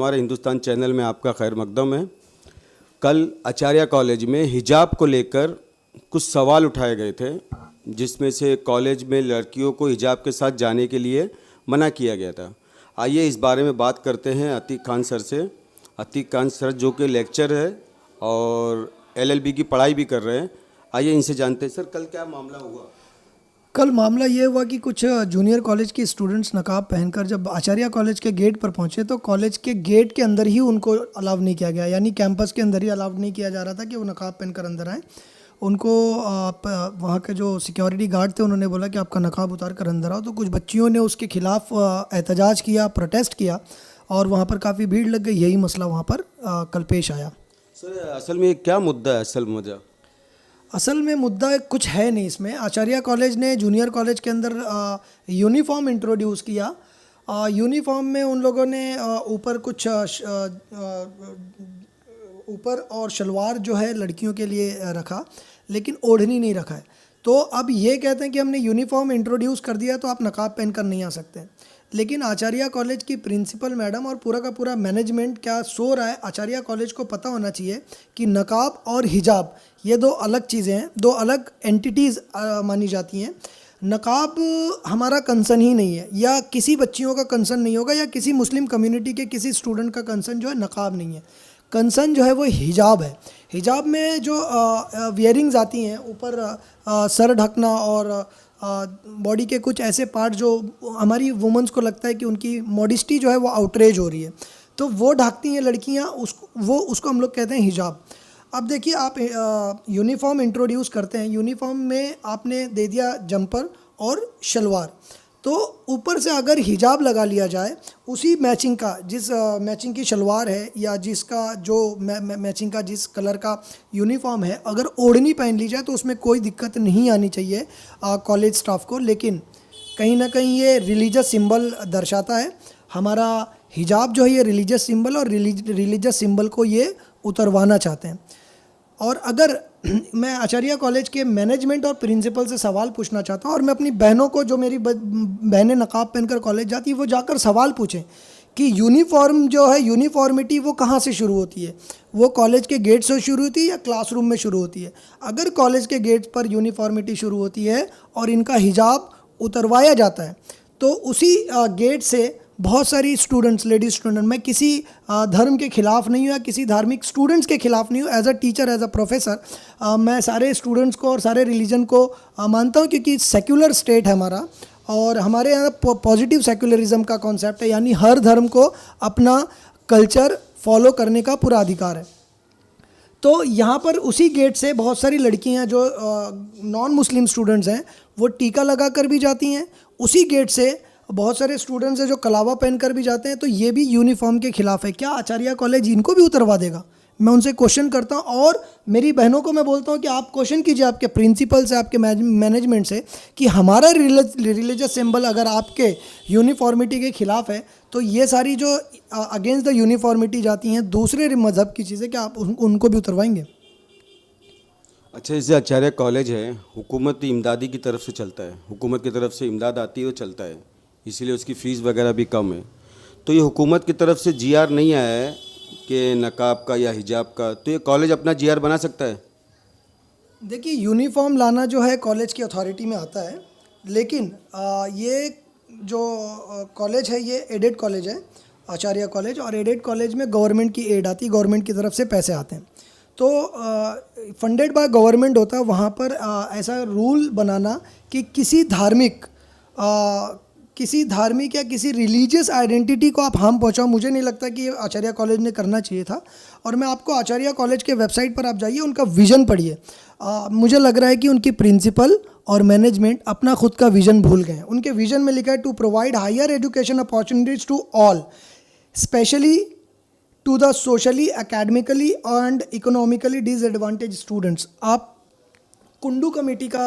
हमारे हिंदुस्तान चैनल में आपका खैर मकदम है। कल आचार्य कॉलेज में हिजाब को लेकर कुछ सवाल उठाए गए थे, जिसमें से कॉलेज में लड़कियों को हिजाब के साथ जाने के लिए मना किया गया था। आइए इस बारे में बात करते हैं अतीक खान सर से। अतीक खान सर जो कि लेक्चर है और LLB की पढ़ाई भी कर रहे हैं। आइए इनसे जानते हैं। सर, कल क्या मामला हुआ? कल मामला ये हुआ कि कुछ जूनियर कॉलेज के स्टूडेंट्स नकाब पहनकर जब आचार्य कॉलेज के गेट पर पहुंचे तो कॉलेज के गेट के अंदर ही उनको अलाउ नहीं किया गया, यानी कैंपस के अंदर ही अलाउ नहीं किया जा रहा था कि वो नकाब पहनकर अंदर आए। उनको वहाँ के जो सिक्योरिटी गार्ड थे उन्होंने बोला कि आपका नकाब उतार कर अंदर आओ। तो कुछ बच्चियों ने उसके खिलाफ एहतजाज किया, प्रोटेस्ट किया और वहाँ पर काफ़ी भीड़ लग गई। यही मसला वहाँ पर कल पेश आया। सर, असल में क्या मुद्दा है? असल में मुद्दा कुछ है नहीं इसमें। आचार्य कॉलेज ने जूनियर कॉलेज के अंदर यूनिफॉर्म इंट्रोड्यूस किया। यूनिफॉर्म में उन लोगों ने ऊपर कुछ ऊपर और शलवार जो है लड़कियों के लिए रखा, लेकिन ओढ़नी नहीं रखा है। तो अब ये कहते हैं कि हमने यूनिफॉर्म इंट्रोड्यूस कर दिया तो आप नकाब पहनकर नहीं आ सकते। लेकिन आचार्य कॉलेज की प्रिंसिपल मैडम और पूरा का पूरा मैनेजमेंट क्या सो रहा है? आचार्य कॉलेज को पता होना चाहिए कि नकाब और हिजाब ये दो अलग चीज़ें हैं, दो अलग एंटिटीज़ मानी जाती हैं। नकाब हमारा कंसर्न ही नहीं है, या किसी बच्चियों का कंसर्न नहीं होगा, या किसी मुस्लिम कम्युनिटी के किसी स्टूडेंट का कंसर्न जो है नकाब नहीं है। कंसर्न जो है वो हिजाब है। हिजाब में जो वियरिंग्स आती हैं, ऊपर सर ढकना और बॉडी के कुछ ऐसे पार्ट जो हमारी वुमेंस को लगता है कि उनकी मॉडिस्टी जो है वो आउटरेज हो रही है, तो वो ढकती हैं लड़कियां, उसको हम लोग कहते हैं हिजाब। अब देखिए, आप यूनिफॉर्म इंट्रोड्यूस करते हैं, यूनिफॉर्म में आपने दे दिया जंपर और शलवार, तो ऊपर से अगर हिजाब लगा लिया जाए उसी मैचिंग का, जिस मैचिंग की शलवार है या जिसका जो मैचिंग का जिस कलर का यूनिफॉर्म है, अगर ओढ़नी पहन ली जाए तो उसमें कोई दिक्कत नहीं आनी चाहिए कॉलेज स्टाफ को। लेकिन कहीं ना कहीं ये रिलीजियस सिंबल दर्शाता है। हमारा हिजाब जो है ये रिलीजियस सिंबल, और रिलीजियस सिंबल को ये उतरवाना चाहते हैं। और अगर मैं आचार्य कॉलेज के मैनेजमेंट और प्रिंसिपल से सवाल पूछना चाहता हूँ, और मैं अपनी बहनों को, जो मेरी बहनें नकाब पहनकर कॉलेज जाती है, वो जाकर सवाल पूछें कि यूनिफॉर्म जो है, यूनिफॉर्मिटी वो कहाँ से शुरू होती है? वो कॉलेज के गेट से शुरू होती है या क्लासरूम में शुरू होती है? अगर कॉलेज के गेट पर यूनिफॉर्मिटी शुरू होती है और इनका हिजाब उतरवाया जाता है, तो उसी गेट से बहुत सारी स्टूडेंट्स, लेडीज स्टूडेंट, मैं किसी धर्म के ख़िलाफ़ नहीं हूँ या किसी धार्मिक स्टूडेंट्स के ख़िलाफ़ नहीं हूँ। As a teacher, as a professor मैं सारे स्टूडेंट्स को और सारे रिलीजन को मानता हूँ, क्योंकि सेक्युलर स्टेट है हमारा, और हमारे यहाँ पॉजिटिव सेक्युलरिज्म का कॉन्सेप्ट है, यानी हर धर्म को अपना कल्चर फॉलो करने का पूरा अधिकार है। तो यहाँ पर उसी गेट से बहुत सारी लड़कियाँ जो नॉन मुस्लिम स्टूडेंट्स हैं वो टीका लगा कर भी जाती हैं। उसी गेट से बहुत सारे स्टूडेंट्स हैं जो कलावा पहन कर भी जाते हैं। तो ये भी यूनिफॉर्म के खिलाफ है। क्या आचार्य कॉलेज इनको भी उतरवा देगा? मैं उनसे क्वेश्चन करता हूँ, और मेरी बहनों को मैं बोलता हूँ कि आप क्वेश्चन कीजिए आपके प्रिंसिपल से, आपके मैनेजमेंट से, कि हमारा रिलीजियस सिंबल अगर आपके यूनिफॉर्मिटी के खिलाफ है, तो ये सारी जो अगेंस्ट द यूनिफॉर्मिटी जाती हैं दूसरे मज़हब की चीज़ें, क्या आप उनको भी उतरवाएंगे? अच्छा, जैसे आचार्य कॉलेज है, हुकूमती इमदादी की तरफ से चलता है, हुकूमत की तरफ से इमदाद आती है, वो चलता है, इसीलिए उसकी फ़ीस वगैरह भी कम है। तो ये हुकूमत की तरफ से GR नहीं आया है कि नकाब का या हिजाब का, तो ये कॉलेज अपना GR बना सकता है? देखिए, यूनिफॉर्म लाना जो है कॉलेज की अथॉरिटी में आता है, लेकिन ये जो कॉलेज है ये एडेड कॉलेज है, आचार्य कॉलेज, और एडेड कॉलेज में गवर्नमेंट की एड आती है, गवर्नमेंट की तरफ से पैसे आते हैं। तो फंडेड बाय गवर्नमेंट होता है। वहाँ पर ऐसा रूल बनाना कि किसी धार्मिक या किसी रिलीजियस आइडेंटिटी को आप हार्म पहुँचाओ, मुझे नहीं लगता कि आचार्य कॉलेज ने करना चाहिए था। और मैं आपको आचार्य कॉलेज के वेबसाइट पर आप जाइए, उनका विज़न पढ़िए। मुझे लग रहा है कि उनकी प्रिंसिपल और मैनेजमेंट अपना खुद का विज़न भूल गए हैं। उनके विज़न में लिखा है to provide higher education opportunities to all, specially to the socially, academically and economically disadvantage students. आप कुंडू कमेटी का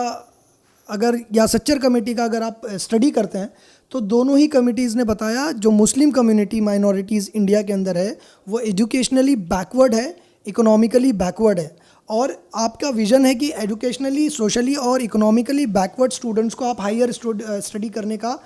अगर या सच्चर कमेटी का अगर आप स्टडी करते हैं, तो दोनों ही कमिटीज़ ने बताया जो मुस्लिम कम्युनिटी माइनॉरिटीज़ इंडिया के अंदर है वो एजुकेशनली बैकवर्ड है, इकोनॉमिकली बैकवर्ड है। और आपका विज़न है कि एजुकेशनली, सोशली और इकोनॉमिकली बैकवर्ड स्टूडेंट्स को आप हायर स्टडी करने का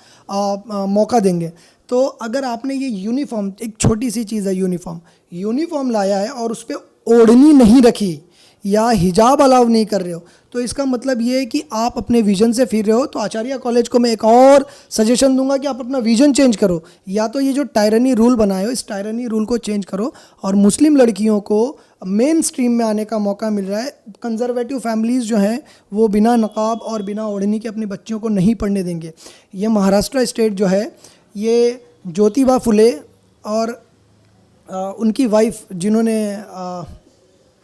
मौका देंगे। तो अगर आपने ये यूनिफॉर्म, एक छोटी सी चीज़ है यूनिफॉर्म लाया है और उस पर ओढ़नी नहीं रखी या हिजाब अलाउ नहीं कर रहे हो, तो इसका मतलब ये है कि आप अपने विजन से फिर रहे हो। तो आचार्य कॉलेज को मैं एक और सजेशन दूंगा कि आप अपना विजन चेंज करो, या तो ये जो टायरनी रूल बनाए हो इस टायरनी रूल को चेंज करो। और मुस्लिम लड़कियों को मेन स्ट्रीम में आने का मौका मिल रहा है। कंजर्वेटिव फैमिलीज़ जो हैं वो बिना नकाब और बिना ओढ़नी के अपने बच्चियों को नहीं पढ़ने देंगे। ये महाराष्ट्र स्टेट जो है, ये ज्योतिबा फुले और उनकी वाइफ जिन्होंने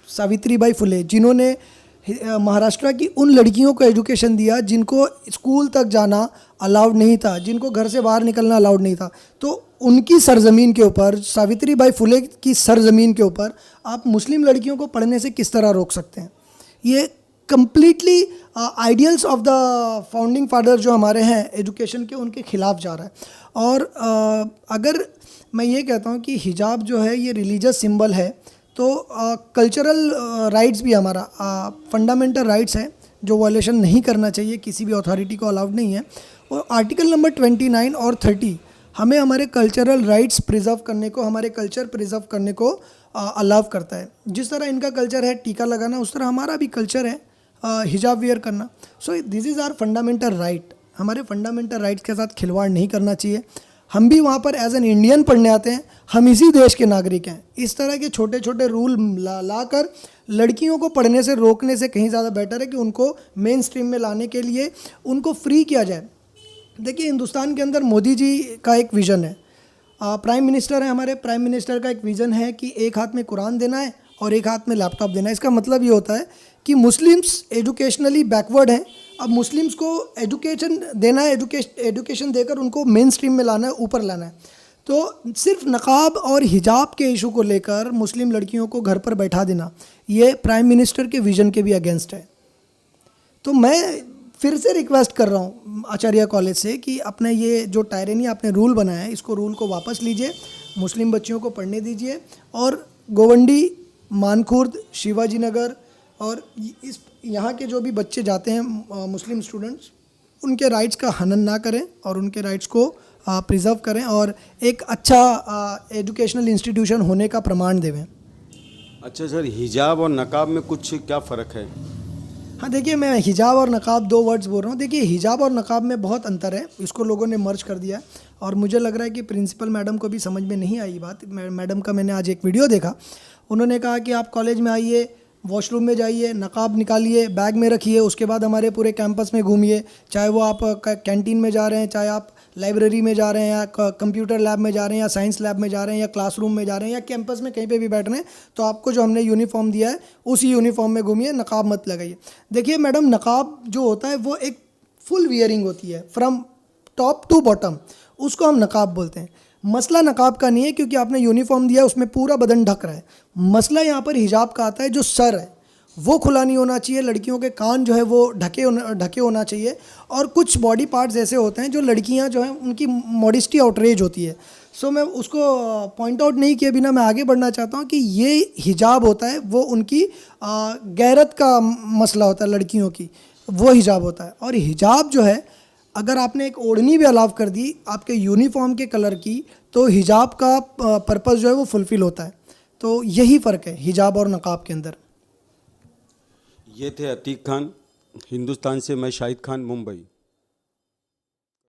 सावित्रीबाई फुले, जिन्होंने महाराष्ट्र की उन लड़कियों को एजुकेशन दिया जिनको स्कूल तक जाना अलाउड नहीं था, जिनको घर से बाहर निकलना अलाउड नहीं था। तो उनकी सरज़मीन के ऊपर, सावित्रीबाई फुले की सरज़मीन के ऊपर आप मुस्लिम लड़कियों को पढ़ने से किस तरह रोक सकते हैं? ये completely ideals of the founding father जो हमारे हैं एजुकेशन के, उनके खिलाफ जा रहा है। और अगर मैं ये कहता हूँ कि हिजाब जो है ये रिलीजियस सिंबल है, तो कल्चरल राइट्स भी हमारा फंडामेंटल राइट्स है जो वायलेशन नहीं करना चाहिए, किसी भी अथॉरिटी को अलाउड नहीं है। और आर्टिकल नंबर 29 और 30 हमें हमारे कल्चरल राइट्स प्रिजर्व करने को, हमारे कल्चर प्रिजर्व करने को अलाउ करता है। जिस तरह इनका कल्चर है टीका लगाना, उस तरह हमारा भी कल्चर है हिजाब वेयर करना। So this is our fundamental right. हमारे फंडामेंटल राइट्स के साथ खिलवाड़ नहीं करना चाहिए। हम भी वहाँ पर एज एन इंडियन पढ़ने आते हैं, हम इसी देश के नागरिक हैं। इस तरह के छोटे छोटे रूल लाकर लड़कियों को पढ़ने से रोकने से कहीं ज़्यादा बेटर है कि उनको मेन स्ट्रीम में लाने के लिए उनको फ्री किया जाए। देखिए, हिंदुस्तान के अंदर मोदी जी का एक विज़न है, प्राइम मिनिस्टर है हमारे, प्राइम मिनिस्टर का एक विज़न है कि एक हाथ में कुरान देना है और एक हाथ में लैपटॉप देना है। इसका मतलब ये होता है कि मुस्लिम्स एजुकेशनली बैकवर्ड हैं, अब मुस्लिम्स को एजुकेशन देना है, एजुकेशन देकर उनको मेन स्ट्रीम में लाना है, ऊपर लाना है। तो सिर्फ नकाब और हिजाब के इशू को लेकर मुस्लिम लड़कियों को घर पर बैठा देना, ये प्राइम मिनिस्टर के विज़न के भी अगेंस्ट है। तो मैं फिर से रिक्वेस्ट कर रहा हूँ आचार्य कॉलेज से कि अपने ये जो टायरनी आपने रूल बनाया है, इसको रूल को वापस लीजिए, मुस्लिम बच्चियों को पढ़ने दीजिए। और गोवंडी, मानखुर्द, शिवाजी नगर और इस यहाँ के जो भी बच्चे जाते हैं मुस्लिम स्टूडेंट्स, उनके राइट्स का हनन ना करें और उनके राइट्स को प्रिजर्व करें और एक अच्छा एजुकेशनल इंस्टीट्यूशन होने का प्रमाण देवें। अच्छा सर, हिजाब और नकाब में कुछ क्या फ़र्क है? हाँ, देखिए, मैं हिजाब और नकाब दो वर्ड्स बोल रहा हूँ। देखिए, हिजाब और नकाब में बहुत अंतर है, इसको लोगों ने मर्ज कर दिया और मुझे लग रहा है कि प्रिंसिपल मैडम को भी समझ में नहीं आई बात। मैडम का मैंने आज एक वीडियो देखा, उन्होंने कहा कि आप कॉलेज में आइए, वॉशरूम में जाइए, नकाब निकालिए, बैग में रखिए, उसके बाद हमारे पूरे कैंपस में घूमिए, चाहे वो आप कैंटीन में जा रहे हैं, चाहे आप लाइब्रेरी में जा रहे हैं, या कंप्यूटर लैब में जा रहे हैं, या साइंस लैब में जा रहे हैं, या क्लासरूम में जा रहे हैं, या कैंपस में कहीं पे भी बैठ रहे हैं, तो आपको जो हमने यूनिफॉर्म दिया है उसी यूनिफॉर्म में घूमिए, नकाब मत लगाइए। देखिए मैडम, नकाब जो होता है वो एक फुल वियरिंग होती है, फ्रॉम टॉप टू बॉटम, उसको हम नकाब बोलते हैं। मसला नकाब का नहीं है क्योंकि आपने यूनिफॉर्म दिया, उसमें पूरा बदन ढक रहा है। मसला यहाँ पर हिजाब का आता है, जो सर है वो खुला नहीं होना चाहिए, लड़कियों के कान जो है वो ढके होना चाहिए, और कुछ बॉडी पार्ट्स ऐसे होते हैं जो लड़कियां जो हैं उनकी मॉडेस्टी आउटरेज होती है। सो मैं उसको पॉइंट आउट नहीं किए बिना मैं आगे बढ़ना चाहता हूँ कि ये हिजाब होता है वो उनकी गैरत का मसला होता है, लड़कियों की वो हिजाब होता है। और हिजाब जो है, अगर आपने एक ओढ़नी भी अलाव कर दी आपके यूनिफॉर्म के कलर की, तो हिजाब का पर्पज़ जो है वो फुलफ़िल होता है। तो यही फ़र्क है हिजाब और नकाब के अंदर। ये थे अतीक खान, हिंदुस्तान से मैं शाहिद खान, मुंबई।